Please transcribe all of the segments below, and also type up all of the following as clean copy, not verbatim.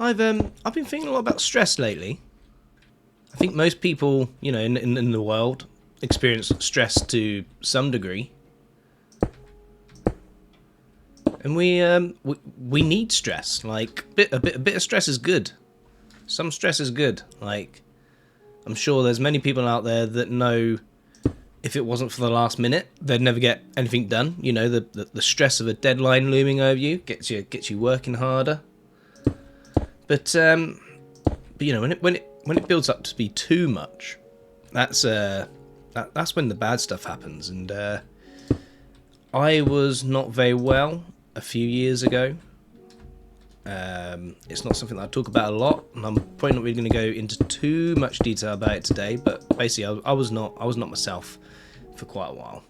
I've been thinking a lot about stress lately. I think most people, in the world, experience stress to some degree, and we need stress. Like a bit of stress is good. Some stress is good. Like, I'm sure there's many people out there that know if it wasn't for the last minute, they'd never get anything done. The stress of a deadline looming over you gets you working harder. But when it builds up to be too much, that's when the bad stuff happens. And I was not very well a few years ago. It's not something that I talk about a lot, and I'm probably not really going to go into too much detail about it today. But basically, I was not myself for quite a while.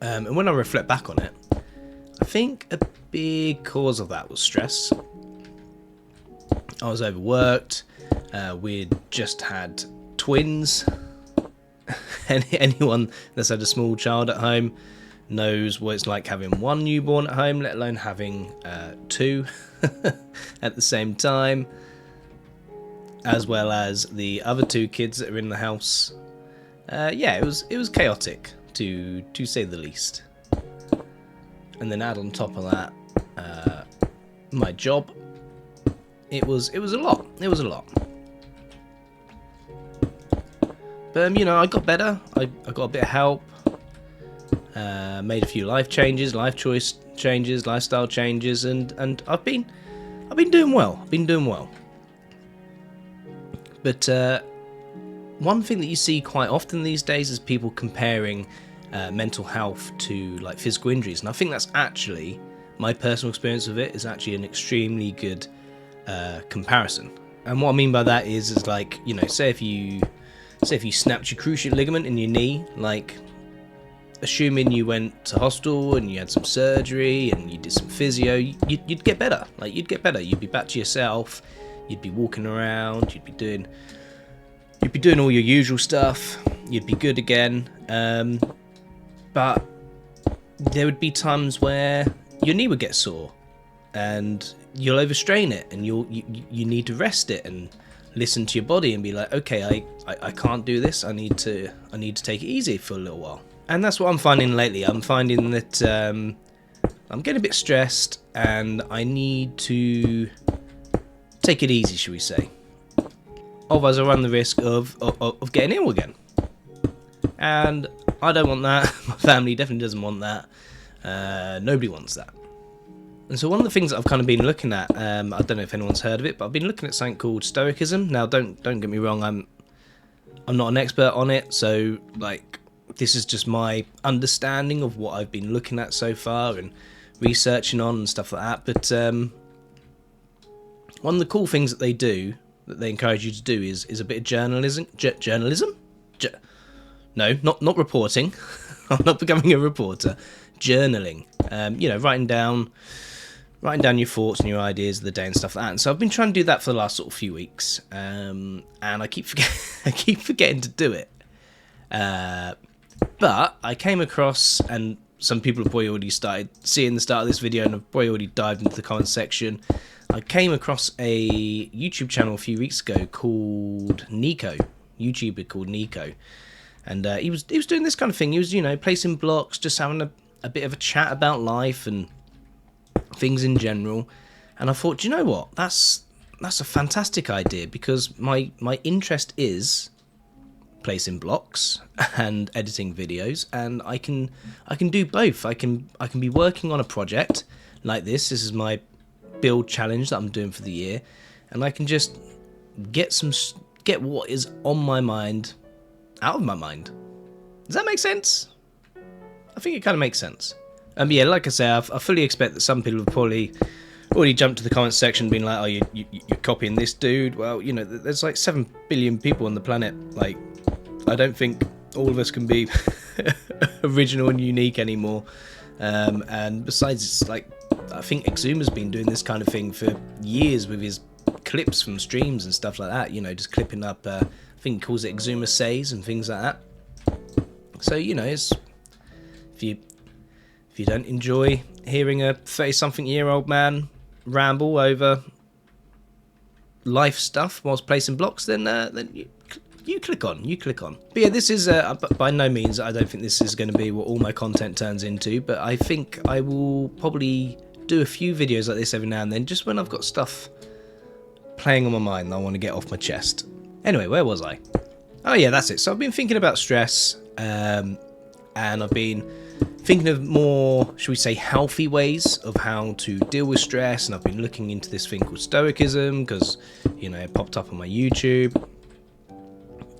And when I reflect back on it, I think a big cause of that was stress. I was overworked. We'd just had twins. Anyone that's had a small child at home knows what it's like having one newborn at home, let alone having two at the same time, as well as the other two kids that are in the house. It was chaotic to say the least. And then add on top of that my job. It was a lot. It was a lot. But I got better. I got a bit of help. Made a few life choice changes, lifestyle changes, and I've been doing well. But one thing that you see quite often these days is people comparing mental health to like physical injuries, and I think that's actually, my personal experience of it is actually an extremely good comparison. And what I mean by that is like, say if you snapped your cruciate ligament in your knee, like, assuming you went to hospital and you had some surgery and you did some physio, you'd get better. Like, you'd get better. You'd be back to yourself. You'd be walking around. You'd be doing all your usual stuff. You'd be good again. But there would be times where your knee would get sore, and you'll overstrain it, and you need to rest it and listen to your body and be like, okay, I can't do this. I need to take it easy for a little while. And that's what I'm finding lately. I'm finding that I'm getting a bit stressed, and I need to take it easy, shall we say. Otherwise, I run the risk of getting ill again. And I don't want that. My family definitely doesn't want that. Nobody wants that. And so one of the things that I've kind of been looking at, I don't know if anyone's heard of it, but I've been looking at something called Stoicism. Now, don't get me wrong, I'm not an expert on it, so like, this is just my understanding of what I've been looking at so far and researching on and stuff like that. But one of the cool things that they do, that they encourage you to do, is a bit of journalism. No, not reporting. I'm not becoming a reporter. Journaling. Writing down your thoughts and your ideas of the day and stuff like that. And so I've been trying to do that for the last sort of few weeks, and I keep forgetting to do it. But I came across, and some people have probably already started seeing the start of this video and have probably already dived into the comments section. I came across a YouTube channel a few weeks ago called Nico, YouTuber called Nico, and he was doing this kind of thing. He was placing blocks, just having a bit of a chat about life and things in general. And I thought, you know what, that's a fantastic idea, because my interest is placing blocks and editing videos, and I can do both. I can be working on a project like this. This is my build challenge that I'm doing for the year, and I can just get what is on my mind out of my mind. Does that make sense? I think it kind of makes sense. Yeah, like I say, I fully expect that some people have probably already jumped to the comments section being like, oh, you're copying this dude. Well, there's like 7 billion people on the planet. Like, I don't think all of us can be original and unique anymore. And besides, it's like, I think Exuma's been doing this kind of thing for years with his clips from streams and stuff like that. Just clipping up, I think he calls it Exuma Says and things like that. So, it's, if you don't enjoy hearing a 30-something-year-old man ramble over life stuff whilst placing blocks, then you click on. But yeah, this is by no means, I don't think this is going to be what all my content turns into, but I think I will probably do a few videos like this every now and then, just when I've got stuff playing on my mind that I want to get off my chest. Anyway, where was I? Oh yeah, that's it. So I've been thinking about stress, and I've been thinking of more, should we say, healthy ways of how to deal with stress, and I've been looking into this thing called Stoicism, because, you know, it popped up on my YouTube,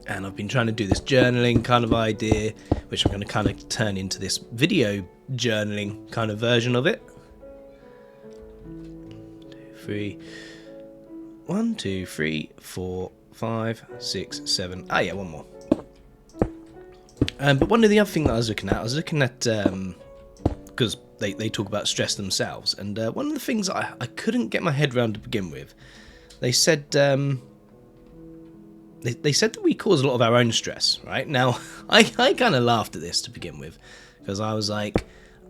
and I've been trying to do this journaling kind of idea, which I'm going to kind of turn into this video journaling kind of version of it. 1, 2, 3, 4, 5, 6, 7. Ah, yeah, one more. But one of the other things that I was looking at, because they talk about stress themselves, and one of the things I couldn't get my head around to begin with, they said they said that we cause a lot of our own stress, right? Now, I kind of laughed at this to begin with, because I was like,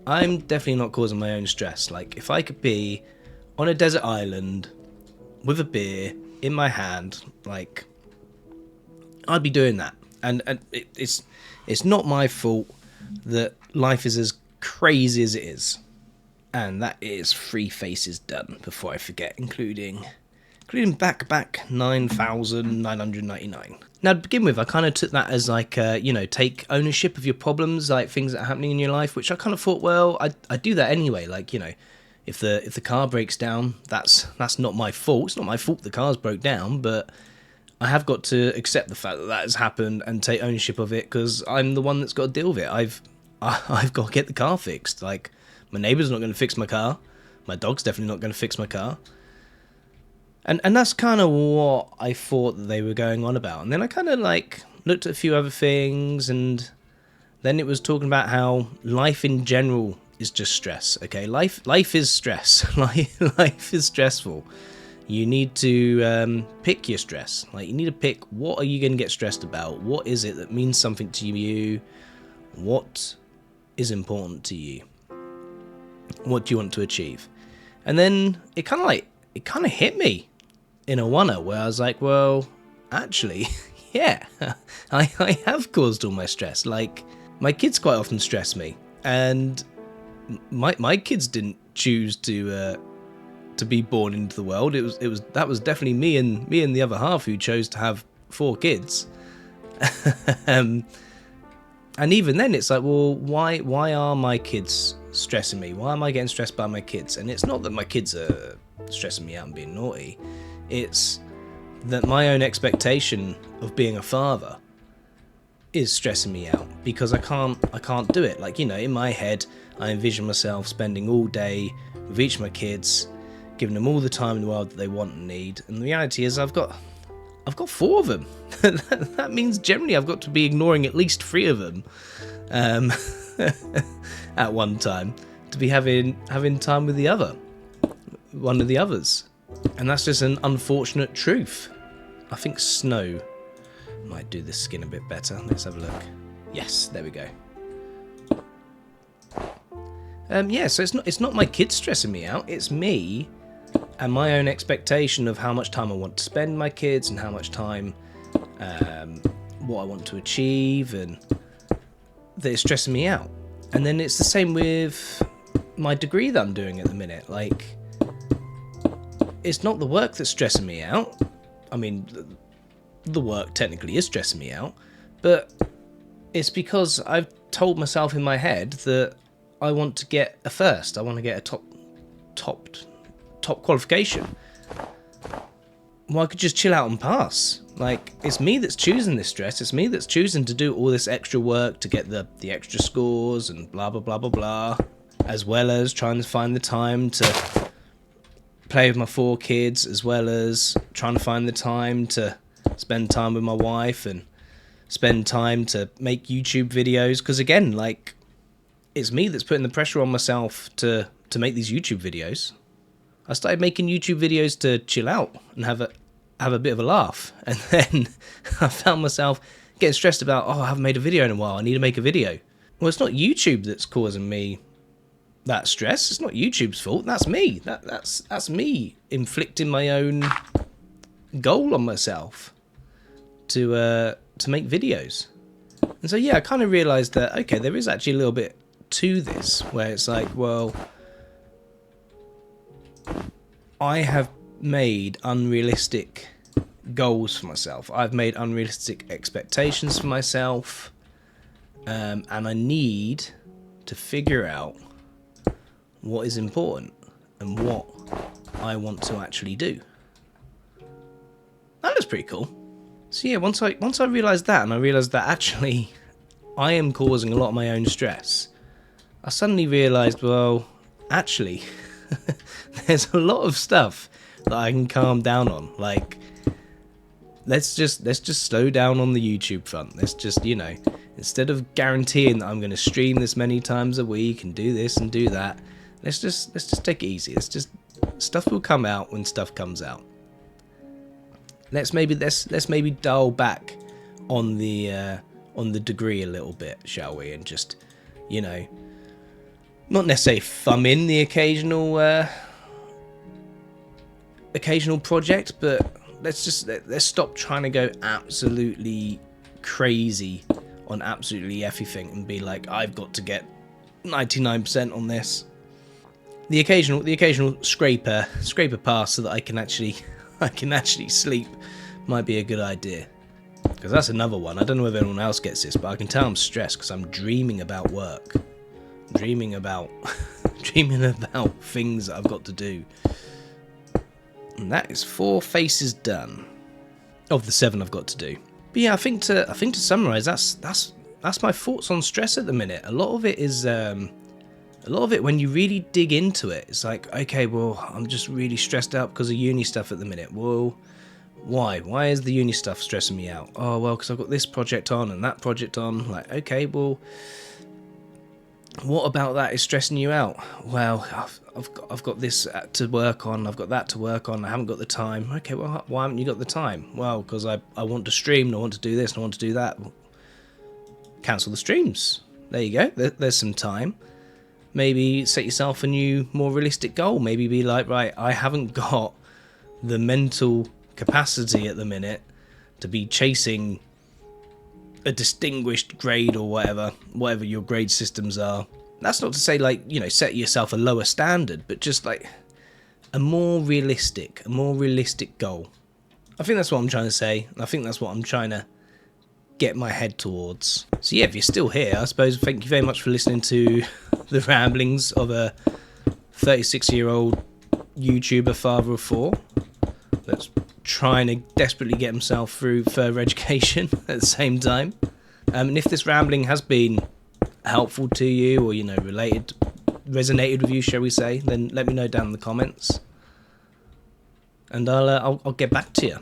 I'm definitely not causing my own stress. Like, if I could be on a desert island with a beer in my hand, like, I'd be doing that. And it's not my fault that life is as crazy as it is. And that is 3 faces done, before I forget, including back 9,999. Now, to begin with, I kind of took that as like, you know, take ownership of your problems, like things that are happening in your life, which I kind of thought, well, I do that anyway. Like, you know, if the car breaks down, that's not my fault. It's not my fault the car's broke down, but I have got to accept the fact that that has happened and take ownership of it, because I'm the one that's got to deal with it. I've got to get the car fixed. Like, my neighbour's not going to fix my car. My dog's definitely not going to fix my car. And that's kind of what I thought that they were going on about. And then I kind of like looked at a few other things, and then it was talking about how life in general is just stress. Okay, life is stress. Life is stressful. You need to pick your stress. Like, you need to pick, what are you going to get stressed about? What is it that means something to you? What is important to you? What do you want to achieve? And then it kind of hit me in a wonner, where I was like, well, actually, yeah, I have caused all my stress. Like, my kids quite often stress me, and my kids didn't choose to be born into the world. That was definitely me and the other half who chose to have 4 kids. And even then, it's like, well, why are my kids stressing me? Why am I getting stressed by my kids? And it's not that my kids are stressing me out and being naughty. It's that my own expectation of being a father is stressing me out, because I can't do it. Like, you know, in my head, I envision myself spending all day with each of my kids, giving them all the time in the world that they want and need. And the reality is, I've got 4 of them. That means generally I've got to be ignoring at least 3 of them at one time, to be having time with one of the others. And that's just an unfortunate truth. I think snow might do this skin a bit better. Let's have a look. Yes, there we go. Yeah, so it's not my kids stressing me out. It's me and my own expectation of how much time I want to spend with my kids, and how much time, what I want to achieve, and that is stressing me out. And then it's the same with my degree that I'm doing at the minute. Like, it's not the work that's stressing me out. I mean, the work technically is stressing me out, but it's because I've told myself in my head that I want to get a first. I want to get a top qualification. Well, I could just chill out and pass. Like, it's me that's choosing this stress. It's me that's choosing to do all this extra work to get the extra scores and blah, blah, blah, blah, blah, as well as trying to find the time to play with my 4 kids, as well as trying to find the time to spend time with my wife and spend time to make YouTube videos. Because again, like, it's me that's putting the pressure on myself to make these YouTube videos. I started making YouTube videos to chill out and have a bit of a laugh, and then I found myself getting stressed about, I haven't made a video in a while, I need to make a video. Well, it's not YouTube that's causing me that stress. It's not YouTube's fault. That's me. That's me inflicting my own goal on myself to make videos. And so yeah, I kind of realized that okay, there is actually a little bit to this where it's like, well, I have made unrealistic goals for myself. I've made unrealistic expectations for myself, and I need to figure out what is important and what I want to actually do. That looks pretty cool. So yeah, once I realised that, and I realised that actually I am causing a lot of my own stress, I suddenly realised, well, actually, there's a lot of stuff that I can calm down on. Like, let's just slow down on the YouTube front. Let's just, you know, instead of guaranteeing that I'm going to stream this many times a week and do this and do that, let's just take it easy. Stuff will come out when stuff comes out. Let's maybe dial back on the degree a little bit, shall we? And just, you know, not necessarily thumb in the occasional project, but let's stop trying to go absolutely crazy on absolutely everything and be like, I've got to get 99% on this. The occasional scraper pass so that I can actually sleep might be a good idea. Because that's another one. I don't know if anyone else gets this, but I can tell I'm stressed because I'm dreaming about work. Dreaming about things that I've got to do. And that is 4 faces done of the 7 I've got to do. But yeah, I think to summarise, that's my thoughts on stress at the minute. A lot of it is when you really dig into it, it's like, okay, well, I'm just really stressed out because of uni stuff at the minute. Well, why? Why is the uni stuff stressing me out? Oh, well, because I've got this project on and that project on. Like, okay, well, what about that is stressing you out? Well, I've got this to work on, I've got that to work on, I haven't got the time. Okay, well, why haven't you got the time? Well, because I want to stream, and I want to do this, and I want to do that. Cancel the streams. There you go. There's some time. Maybe set yourself a new, more realistic goal. Maybe be like, right, I haven't got the mental capacity at the minute to be chasing a distinguished grade or whatever your grade systems are. That's not to say, like, you know, set yourself a lower standard, but just like a more realistic goal. I think that's what I'm trying to say. I think that's what I'm trying to get my head towards. So yeah, if you're still here, I suppose thank you very much for listening to the ramblings of a 36-year-old YouTuber father of 4 that's trying to desperately get himself through further education at the same time. And if this rambling has been helpful to you, or, you know, resonated with you, shall we say, then let me know down in the comments, and I'll get back to you.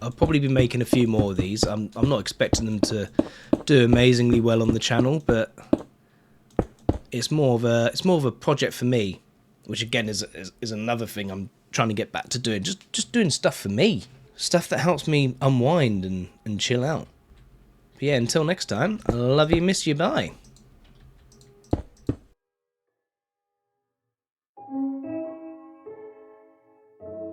I'll probably be making a few more of these. I'm not expecting them to do amazingly well on the channel, but it's more of a project for me, which again is another thing I'm trying to get back to doing. Just doing stuff for me, stuff that helps me unwind and chill out. But yeah, until next time, I love you, miss you, bye.